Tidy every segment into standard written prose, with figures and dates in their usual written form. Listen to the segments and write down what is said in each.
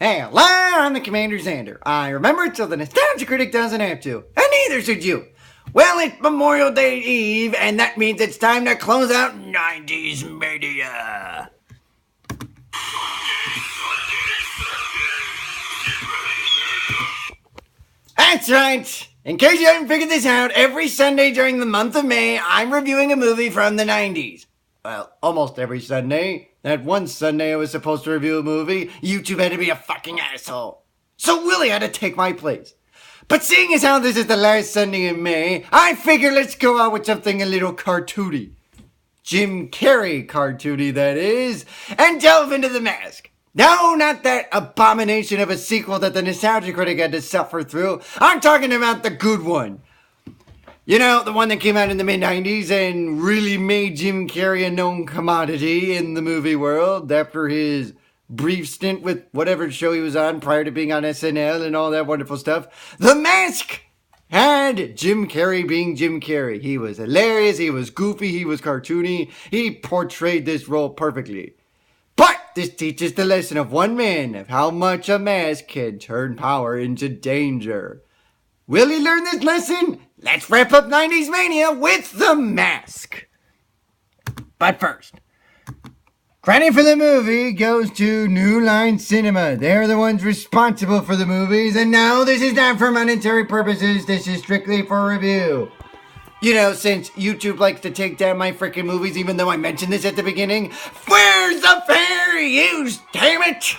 Hello, I'm the CommanderZander. I remember it so the nostalgia critic doesn't have to, and neither should you. Well, it's Memorial Day Eve, and that means it's time to close out 90s media. That's right. In case you haven't figured this out, every Sunday during the month of May, I'm reviewing a movie from the 90s. Well, almost every Sunday. That one Sunday I was supposed to review a movie, YouTube had to be a fucking asshole. So Willie had to take my place. But seeing as how this is the last Sunday in May, I figure let's go out with something a little cartoony. Jim Carrey cartoony, that is, and delve into The Mask. No, not that abomination of a sequel that the nostalgia critic had to suffer through. I'm talking about the good one. You know, the one that came out in the mid-90s and really made Jim Carrey a known commodity in the movie world after his brief stint with whatever show he was on prior to being on SNL and all that wonderful stuff. The Mask had Jim Carrey being Jim Carrey. He was hilarious, he was goofy, he was cartoony. He portrayed this role perfectly. But this teaches the lesson of one man of how much a mask can turn power into danger. Will he learn this lesson? Let's wrap up 90s Mania with The Mask. But first, credit for the movie goes to New Line Cinema. They're the ones responsible for the movies, and no, this is not for monetary purposes. This is strictly for review. You know, since YouTube likes to take down my freaking movies, even though I mentioned this at the beginning, where's the fair use, damn it?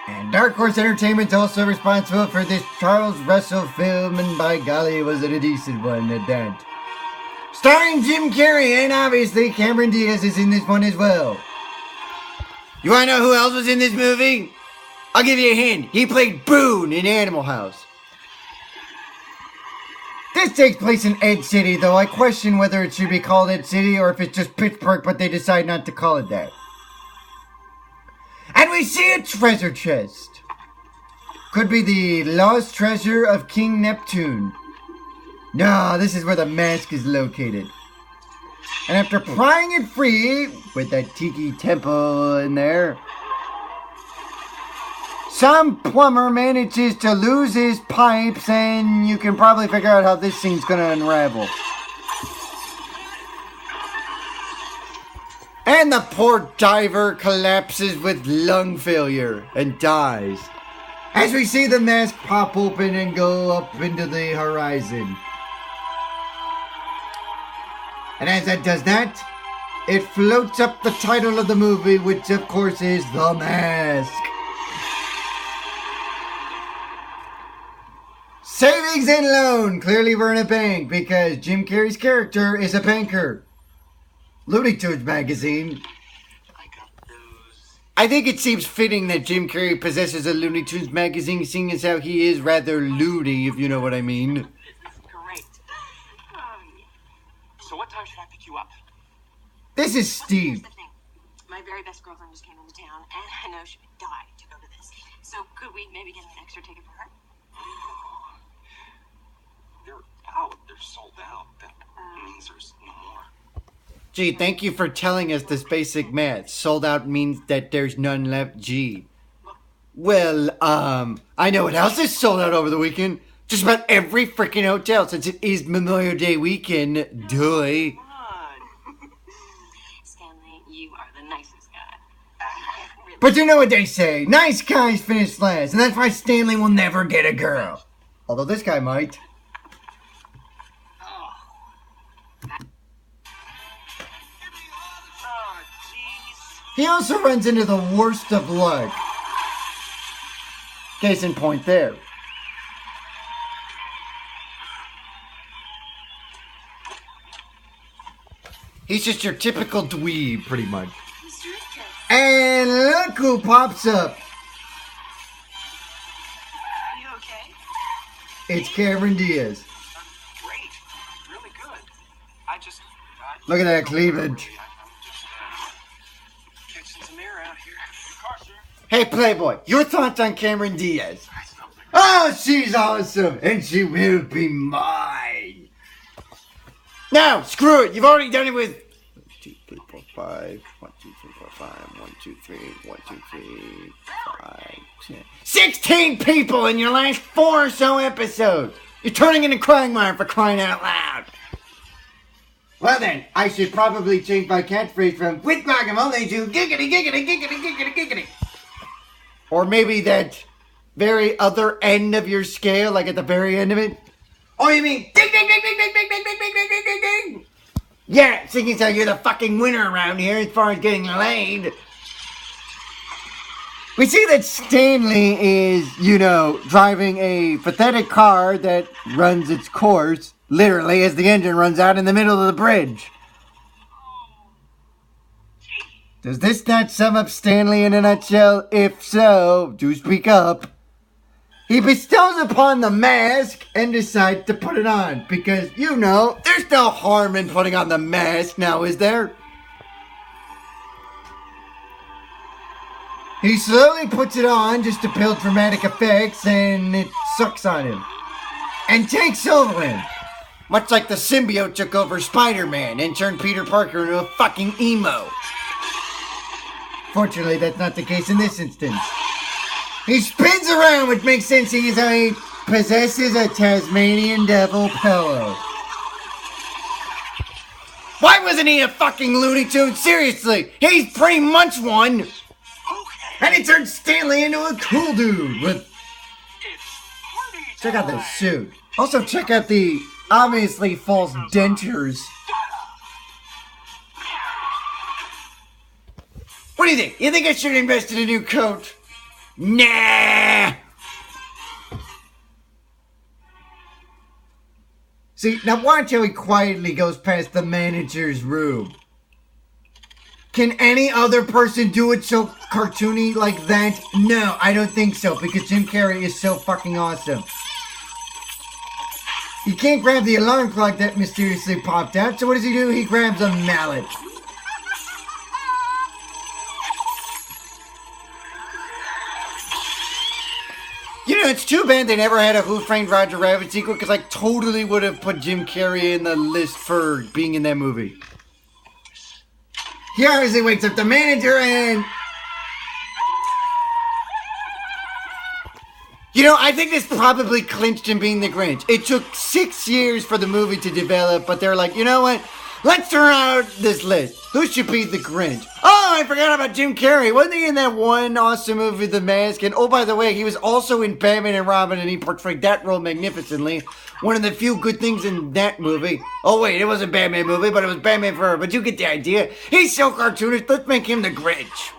And Dark Horse Entertainment's also responsible for this Charles Russell film, and by golly, was it a decent one at that. Starring Jim Carrey, and obviously Cameron Diaz is in this one as well. You wanna know who else was in this movie? I'll give you a hint. He played Boone in Animal House. This takes place in Ed City, though I question whether it should be called Ed City or if it's just Pittsburgh, but they decide not to call it that. And we see a treasure chest. Could be the lost treasure of King Neptune. No, this is where the mask is located. And after prying it free, with that tiki temple in there, some plumber manages to lose his pipes, and you can probably figure out how this scene's gonna unravel. And the poor diver collapses with lung failure and dies. As we see the mask pop open and go up into the horizon. And as it does that, it floats up the title of the movie, which of course is The Mask. Savings and loan. Clearly we're in a bank because Jim Carrey's character is a banker. Looney Tune magazine. I think it seems fitting that Jim Carrey possesses a Looney Tunes magazine, seeing as how he is rather loony, if you know what I mean. Great. So what time should I pick you up? This is Steve. Here's the thing. My very best girlfriend just came into town, and I know she would die to go to this. So could we maybe get an extra ticket for her? They're out. They're sold out. That means there's no more. Gee, thank you for telling us this basic math. Sold out means that there's none left, gee. Well, I know what else is sold out over the weekend. Just about every freaking hotel, since it is Memorial Day weekend. Duh. Stanley, you are the nicest guy. Really. But you know what they say, nice guys finish last, and that's why Stanley will never get a girl. Although this guy might. He also runs into the worst of luck. Case in point there. He's just your typical dweeb, pretty much. And look who pops up. Are you okay? It's Cameron Diaz. Great. Really good. Look at that cleavage. Catching some air out here. Car, sir. Hey, Playboy, your thoughts on Cameron Diaz? Oh, she's awesome, and she will be mine. No, screw it. You've already done it with 1, 2, 3, 4, 5. 1, 2, 3, 4, 5. 1, 2, 3. 1, 2, 3, 5, 10. 16 people in your last 4 or so episodes. You're turning into Quagmire for crying out loud. Well then, I should probably change my catchphrase from with guacamole to giggity, giggity, giggity, giggity, giggity. Or maybe that very other end of your scale, like at the very end of it. Oh, you mean ding, ding, ding, ding, ding, ding, ding, ding, ding, ding, ding, ding. Yeah, seeing as how you're the fucking winner around here as far as getting laid. We see that Stanley is, driving a pathetic car that runs its course, literally, as the engine runs out in the middle of the bridge. Does this not sum up Stanley in a nutshell? If so, do speak up. He bestows upon the mask and decides to put it on because, there's no harm in putting on the mask now, is there? He slowly puts it on just to build dramatic effects, and it sucks on him. And takes over him. Much like the symbiote took over Spider-Man and turned Peter Parker into a fucking emo. Fortunately, that's not the case in this instance. He spins around, which makes sense seeing as how he possesses a Tasmanian devil pillow. Why wasn't he a fucking Looney Tune? Seriously, he's pretty much one. And it turned Stanley into a cool dude with... Check out this suit. Also check out the obviously false dentures. What do you think? You think I should invest in a new coat? Nah! See, now watch how he quietly goes past the manager's room. Can any other person do it so cartoony like that? No, I don't think so, because Jim Carrey is so fucking awesome. He can't grab the alarm clock that mysteriously popped out, so what does he do? He grabs a mallet. It's too bad they never had a Who Framed Roger Rabbit sequel, because I totally would have put Jim Carrey in the list for being in that movie. He obviously wakes up the manager and... I think this probably clinched him being the Grinch. It took 6 years for the movie to develop, but they're like, you know what? Let's throw out this list. Who should be the Grinch? Oh, I forgot about Jim Carrey. Wasn't he in that one awesome movie, The Mask? And oh, by the way, he was also in Batman and Robin, and he portrayed that role magnificently. One of the few good things in that movie. Oh, wait, it wasn't a Batman movie, but it was Batman Forever. But you get the idea. He's so cartoonish. Let's make him the Grinch.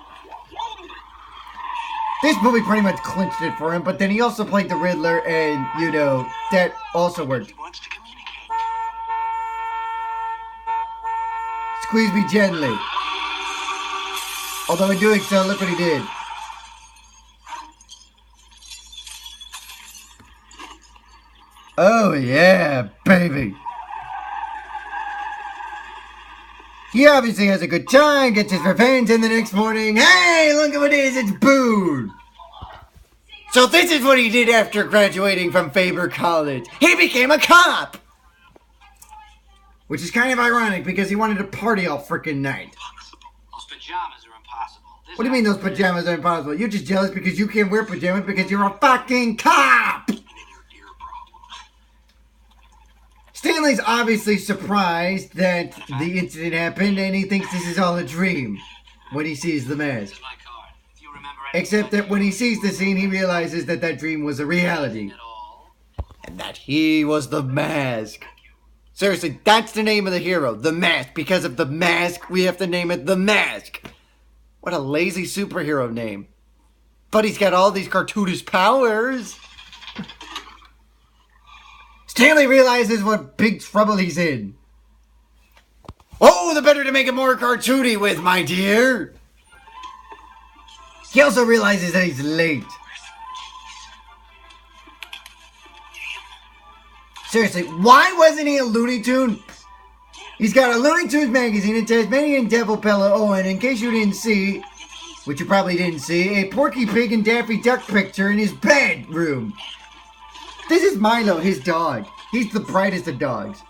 This movie pretty much clinched it for him, but then he also played the Riddler, and, that also worked. Squeeze me gently. Although in doing so, look what he did. Oh yeah, baby. He obviously has a good time, gets his revenge, and the next morning, hey, look at what it is, it's Boone. So this is what he did after graduating from Faber College. He became a cop. Which is kind of ironic because he wanted to party all freaking night. Those pajamas are impossible. What do you mean those pajamas are impossible? You're just jealous because you can't wear pajamas because you're a fucking cop! Stanley's obviously surprised that the incident happened and he thinks this is all a dream when he sees the mask. Except that when he sees the scene, he realizes that that dream was a reality. And that he was the mask. Seriously, that's the name of the hero, The Mask. Because of The Mask, we have to name it The Mask. What a lazy superhero name. But he's got all these cartoonish powers. Stanley realizes what big trouble he's in. Oh, the better to make it more cartoony with, my dear. He also realizes that he's late. Seriously, why wasn't he a Looney Tune? He's got a Looney Tunes magazine, a Tasmanian devil pillow. Oh, and in case you didn't see, which you probably didn't see, a Porky Pig and Daffy Duck picture in his bedroom. This is Milo, his dog. He's the brightest of dogs.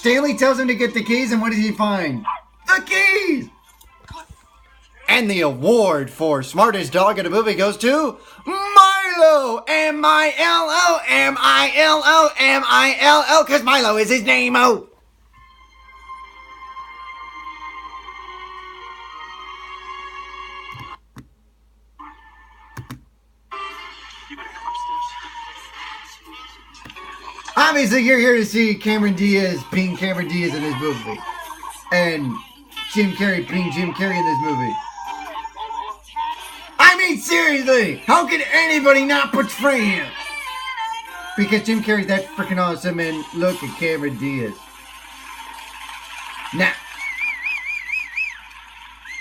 Stanley tells him to get the keys, and what does he find? The keys! And the award for smartest dog in a movie goes to Milo! M-I-L-O, M-I-L-O, M-I-L-O, because Milo is his name-o. You better come upstairs. Obviously, you're here to see Cameron Diaz being Cameron Diaz in this movie. And Jim Carrey being Jim Carrey in this movie. I mean, seriously, how could anybody not portray him? Because Jim Carrey's that freaking awesome, and look at Cameron Diaz. Now,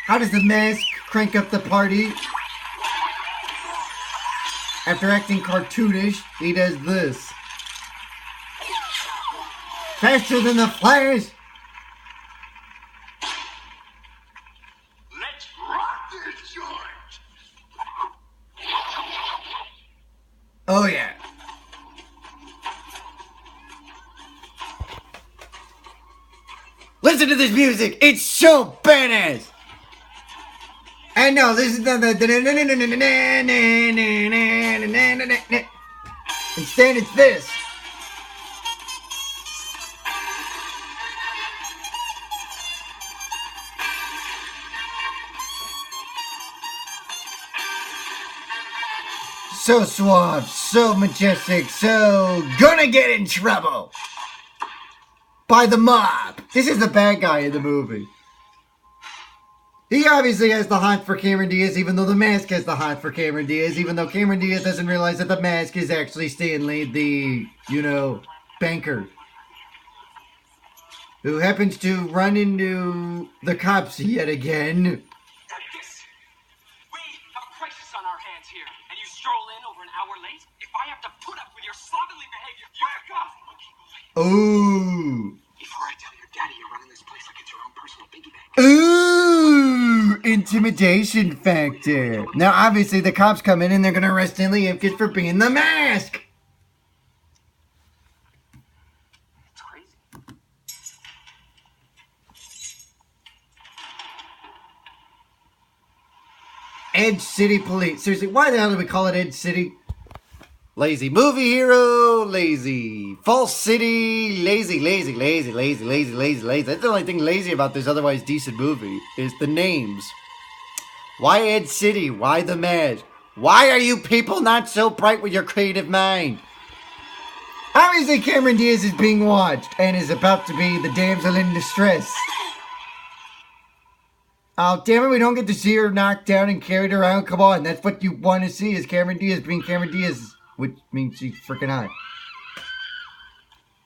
how does the mask crank up the party? After acting cartoonish, he does this. Faster than the Flash! Let's rock this joint. Oh yeah. Listen to this music! It's so badass! And no, this is the instead it's this. So suave, so majestic, so gonna get in trouble by the mob. This is the bad guy in the movie. He obviously has the hunt for Cameron Diaz, even though the mask has the hunt for Cameron Diaz, even though Cameron Diaz doesn't realize that the mask is actually Stanley, the, banker, who happens to run into the cops yet again. We have a crisis on our hands here, and you stroll in over an hour late? If I have to put up with your slovenly behavior, back off! Ooh. Before I tell your daddy you're running this place like it's your own personal piggy bank. Ooh, intimidation factor. Now, obviously, the cops come in and they're going to arrest Stanley Ipkiss for being the mask. It's crazy. Edge City Police. Seriously, why the hell do we call it Edge City? Lazy movie hero, lazy false city, lazy. That's the only thing lazy about this otherwise decent movie is the names. Why Ed City? Why the mask? Why are you people not so bright with your creative mind? Obviously, Cameron Diaz is being watched and is about to be the damsel in distress. Oh, damn it, we don't get to see her knocked down and carried around. Come on, that's what you want to see is Cameron Diaz being Cameron Diaz. Which means she's freaking hot.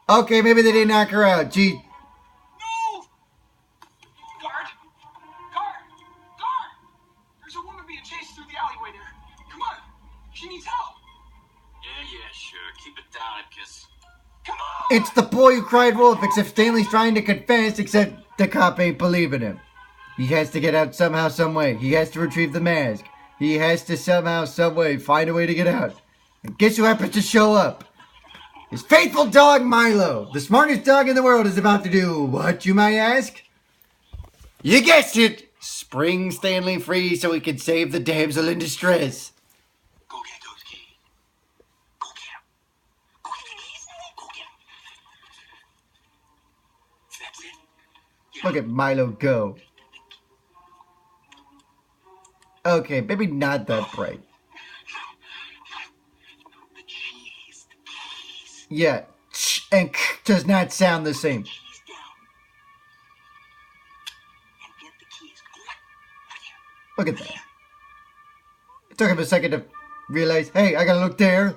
Okay, maybe they didn't knock her out. Gee. No! Guard! There's a woman being chased through the alleyway there. Come on! She needs help! Yeah, sure. Keep it down, Ipkiss. Come on! It's the boy who cried wolf, except Stanley's trying to confess, except the cop ain't believing him. He has to get out somehow, some way. He has to retrieve the mask. He has to somehow, some way find a way to get out. And guess who happens to show up? His faithful dog, Milo. The smartest dog in the world is about to do what, you might ask? You guessed it. Spring Stanley free so he can save the damsel in distress. Go get those keys. Go get them. Go get the keys. Go get them. That's it. Look at Milo go. Okay, maybe not that bright. The keys. Yeah, ch and k does not sound the same. Keys down. And get the keys. Look at that. It took him a second to realize, hey, I gotta look there.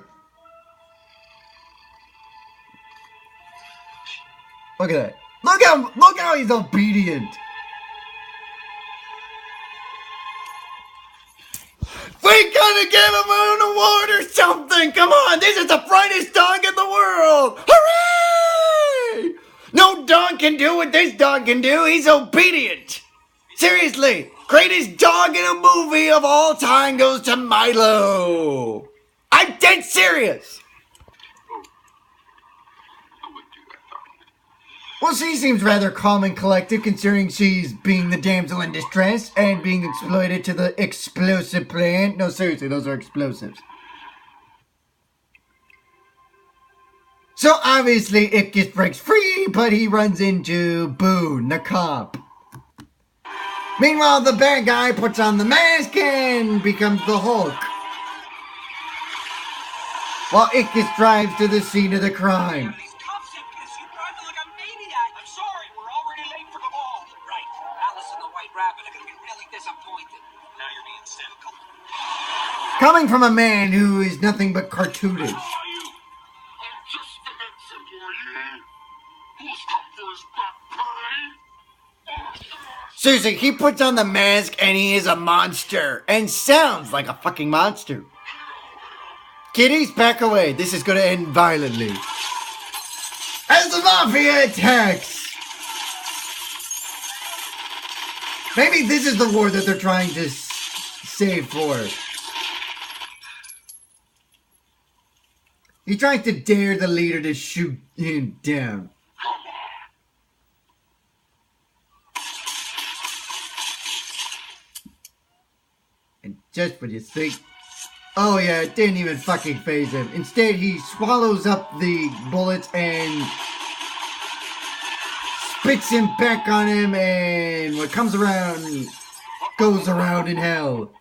Look at that. Look how he's obedient. We gotta give him an award or something! Come on! This is the brightest dog in the world! Hooray! No dog can do what this dog can do. He's obedient. Seriously, greatest dog in a movie of all time goes to Milo. I'm dead serious. I wouldn't do that, dog. Well, she seems rather calm and collected considering she's being the damsel in distress and being exploited to the explosive plant. No, seriously, those are explosives. So obviously Ipkiss breaks free, but he runs into Boone, the cop. Meanwhile, the bad guy puts on the mask and becomes the Hulk. While Ipkiss drives to the scene of the crime. These cops, Ipkiss, you driving like a maniac. I'm sorry, we're already late for the ball. Right. Alice and the White Rabbit are going to be really disappointed. Now you're being cynical. Coming from a man who is nothing but cartoonish. I'm just an employee who's come for his back pay. Seriously, he puts on the mask and he is a monster. And sounds like a fucking monster. Kitties, back away. This is going to end violently. As the Mafia attacks. Maybe this is the war that they're trying to save for. He tries to dare the leader to shoot him down. And just when you think... Oh yeah, it didn't even fucking faze him. Instead, he swallows up the bullets and spits him back on him, and what comes around goes around in hell.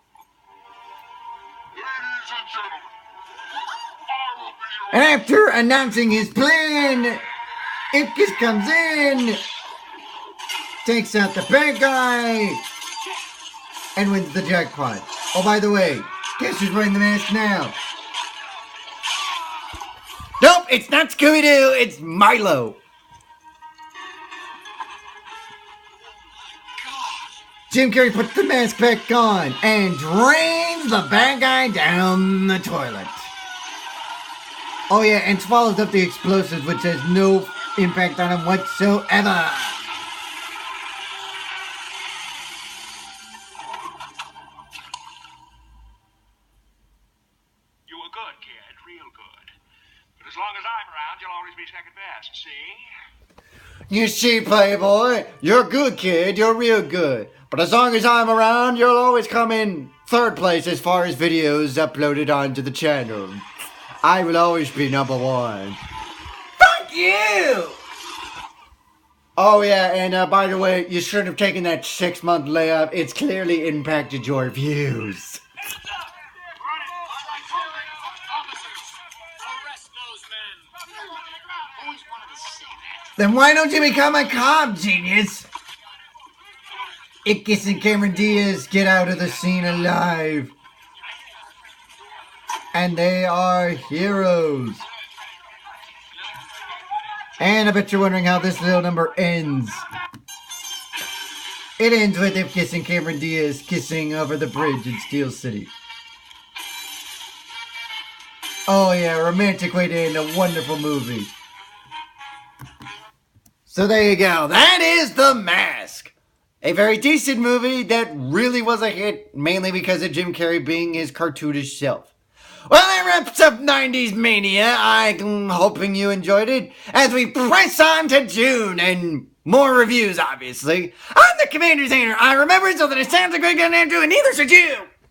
Ladies and gentlemen, I will be And after announcing his plan, Ipkiss comes in, takes out the bad guy, and wins the jackpot. Oh, by the way, guess who's wearing the mask now? Nope, it's not Scooby-Doo, it's Milo. Jim Carrey puts the mask back on and drains the bad guy down the toilet. Oh yeah, and swallows up the explosives, which has no impact on him whatsoever. You were good, kid, real good. But as long as I'm around, you'll always be second best, see? You see, Playboy, you're good, kid, you're real good. But as long as I'm around, you'll always come in third place as far as videos uploaded onto the channel. I will always be number one. Fuck you! Oh yeah, and by the way, you shouldn't have taken that 6-month layup. It's clearly impacted your views. Hands up! Run it! All right, officers, arrest those men. Always wanted to say that. Then why don't you become a cop, genius? Ipkiss and Cameron Diaz get out of the scene alive. And they are heroes. And I bet you're wondering how this little number ends. It ends with Ipkiss and Cameron Diaz kissing over the bridge in Steel City. Oh yeah, romantic way to end a wonderful movie. So there you go. That is The Mask. A very decent movie that really was a hit, mainly because of Jim Carrey being his cartoonish self. Well, that wraps up 90s Mania. I'm hoping you enjoyed it as we press on to June and more reviews, obviously. I'm the CommanderZander. I remember so that it sounds like we're going to do, and neither should you.